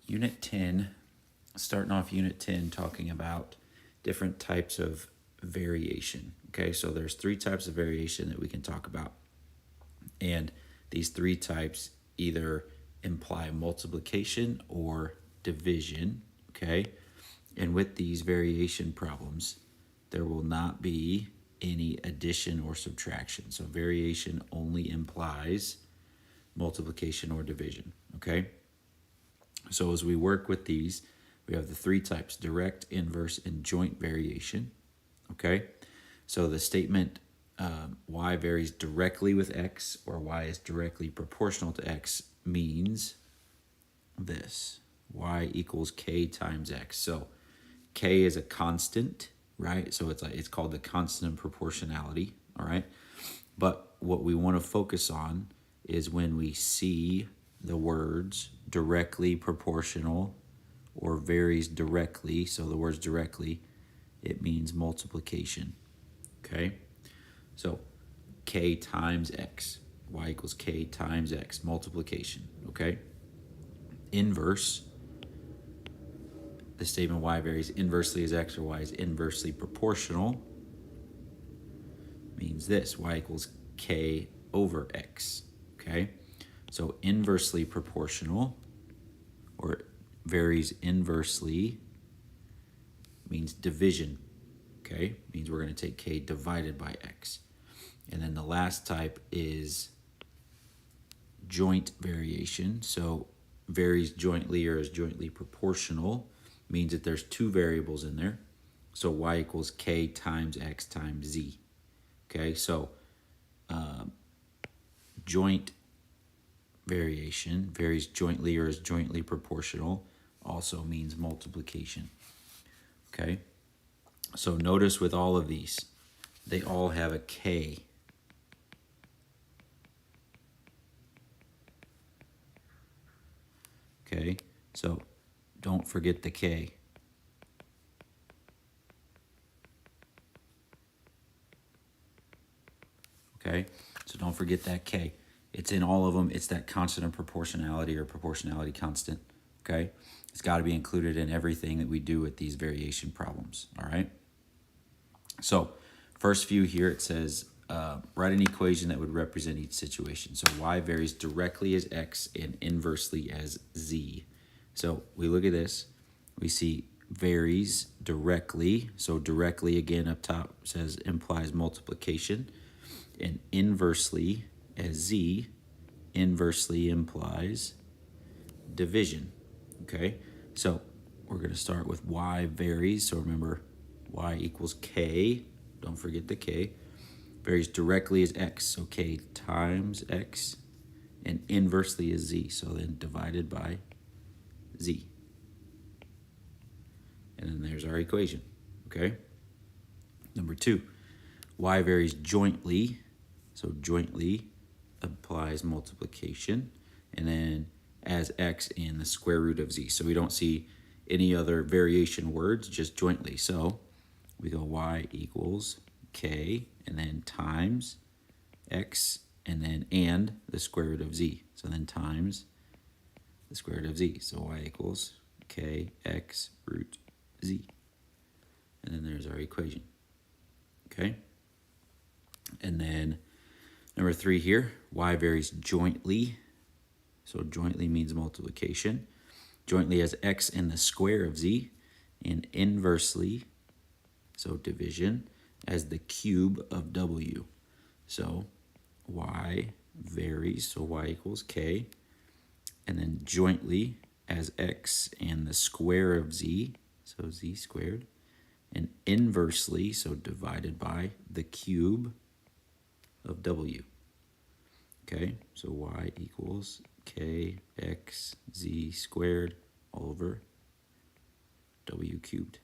Unit 10, starting off Unit 10, talking about different types of variation. Okay, so there's three types of variation that we can talk about. And these three types either imply multiplication or division, okay? And with these variation problems, there will not be any addition or subtraction. So variation only implies multiplication or division, okay? So as we work with these, we have the three types: direct, inverse, and joint variation, okay? So the statement y varies directly with x, or y is directly proportional to x, means this: y equals k times x. So k is a constant, right? So it's called the constant of proportionality, all right? But what we want to focus on is when we see the words directly proportional or varies directly, so the words directly, it means multiplication, okay? So k times x, y equals k times x, multiplication, okay? Inverse, the statement y varies inversely as x or y is inversely proportional, means this: y equals k over x, okay? So inversely proportional, or varies inversely, means division, okay? Means we're going to take k divided by x. And then the last type is joint variation. So varies jointly or is jointly proportional, means that there's two variables in there. So y equals k times x times z. Okay, so joint variation, varies jointly or is jointly proportional, also means multiplication. Okay, so notice with all of these, they all have a k. Okay, so don't forget the k. Okay, so don't forget that k. It's in all of them. It's that constant of proportionality or proportionality constant, okay? It's got to be included in everything that we do with these variation problems, all right? So first few here, it says, write an equation that would represent each situation. So y varies directly as x and inversely as z. So we look at this. We see varies directly. So directly, again, up top says implies multiplication. And inversely as z, inversely implies division, okay? So we're going to start with y varies. So remember, y equals k. Don't forget the k. Varies directly as x, so k times x. And inversely is z, so then divided by z. And then there's our equation, okay? Number 2, y varies jointly. So jointly applies multiplication, and then as x and the square root of z. So we don't see any other variation words, just jointly. So we go y equals k, and then times x, and then and the square root of z. So then times the square root of z. So y equals k x root z. And then there's our equation, okay? And then number 3 here, y varies jointly. So jointly means multiplication. Jointly as x and the square of z, and inversely, so division, as the cube of w. So y varies, so y equals k, and then jointly as x and the square of z, so z squared, and inversely, so divided by the cube of w. Okay, so y equals k x z squared over w cubed.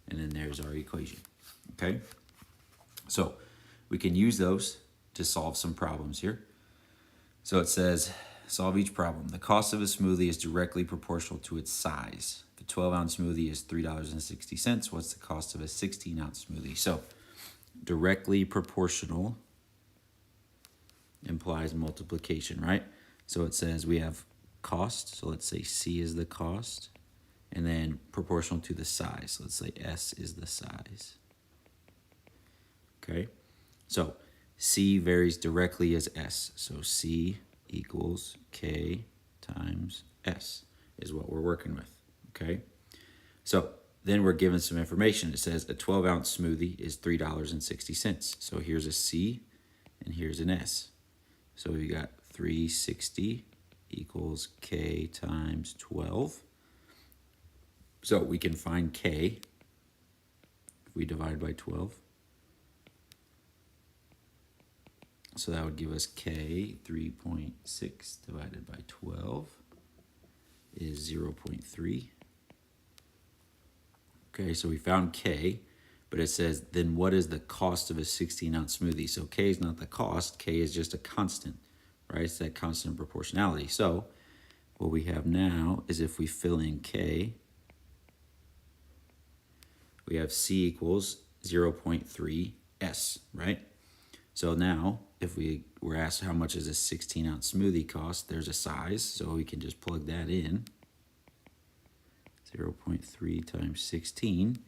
And then there's our equation, okay? So we can use those to solve some problems here. So it says, solve each problem. The cost of a smoothie is directly proportional to its size. If a 12-ounce smoothie is $3.60, what's the cost of a 16-ounce smoothie? So directly proportional implies multiplication, right? So it says we have cost. So let's say C is the cost. And then proportional to the size. So let's say S is the size. Okay? So C varies directly as S. So C equals K times S is what we're working with. Okay? So then we're given some information. It says a 12-ounce smoothie is $3.60. So here's a C and here's an S. So we got 360 equals K times 12. So we can find K if we divide by 12. So that would give us K, 3.6 divided by 12 is 0.3. Okay, so we found K, but it says, then what is the cost of a 16-ounce smoothie? So K is not the cost, K is just a constant, right? It's that constant proportionality. So what we have now is if we fill in K, we have C equals 0.3 S, right? So now, if we were asked how much does a 16-ounce smoothie cost, there's a size, so we can just plug that in. 0.3 times 16.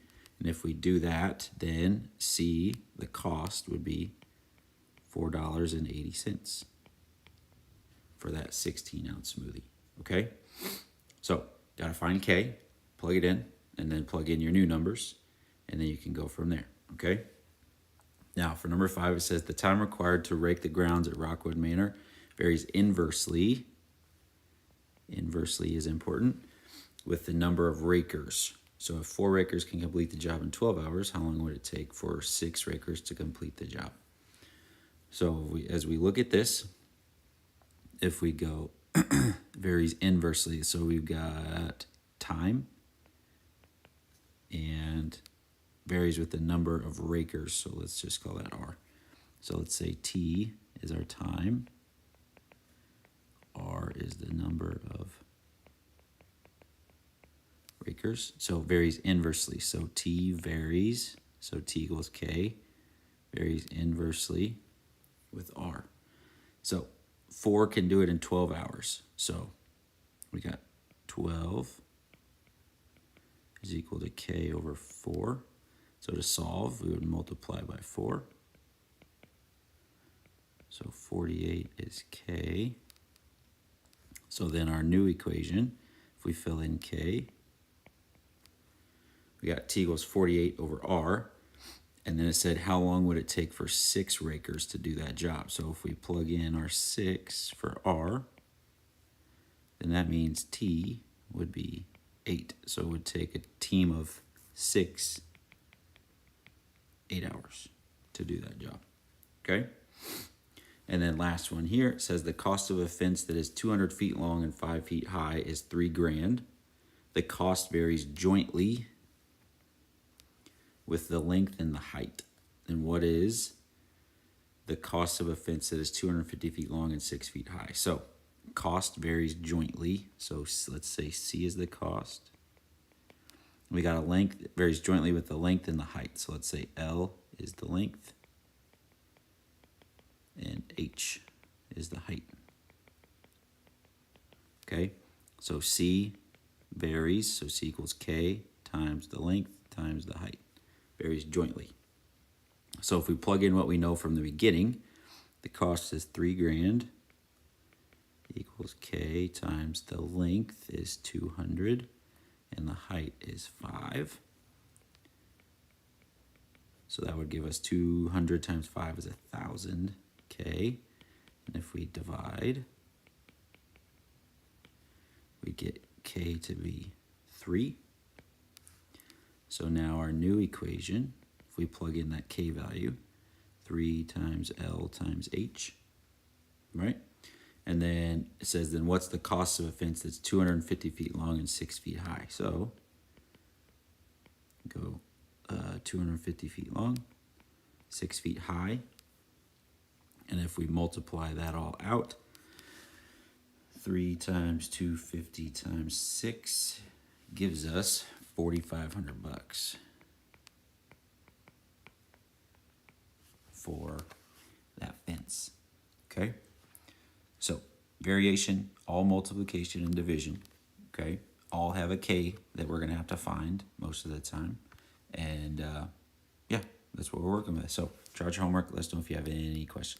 And if we do that, then C, the cost, would be $4.80 for that 16-ounce smoothie, okay? So, gotta find K, plug it in, and then plug in your new numbers, and then you can go from there, okay? Now, for number 5, it says the time required to rake the grounds at Rockwood Manor varies inversely. Inversely is important with the number of rakers. So if 4 rakers can complete the job in 12 hours, how long would it take for 6 rakers to complete the job? So as we look at this, if we go varies inversely, so we've got time and varies with the number of rakers, so let's just call that R. So let's say T is our time, R is the number of rakers, so it varies inversely. So T varies, so T equals K, varies inversely with R. So 4 can do it in 12 hours. So we got 12 is equal to K over 4. So to solve, we would multiply by 4. So 48 is K. So then our new equation, if we fill in K, we got T equals 48 over R. And then it said how long would it take for 6 rakers to do that job. So if we plug in our 6 for R, then that means T would be 8. So it would take a team of 6 8 hours to do that job, okay? And then last one here, it says the cost of a fence that is 200 feet long and 5 feet high is $3,000. The cost varies jointly with the length and the height. And what is the cost of a fence that is 250 feet long and 6 feet high? So cost varies jointly. So let's say C is the cost. We got a length, it varies jointly with the length and the height. So let's say L is the length and H is the height. Okay, so C varies, so C equals K times the length times the height. Varies jointly. So if we plug in what we know from the beginning, the cost is $3,000 equals K times the length is 200 and the height is 5. So that would give us 200 times 5 is 1,000 K. And if we divide, we get K to be 3. So now our new equation, if we plug in that K value, 3 times L times H, right? And then it says, then what's the cost of a fence that's 250 feet long and 6 feet high? So go 250 feet long, 6 feet high. And if we multiply that all out, 3 times 250 times 6 gives us $4,500 for that fence. Okay? So variation, all multiplication and division, okay? All have a K that we're gonna have to find most of the time. And yeah, that's what we're working with. So try your homework. Let us know if you have any questions.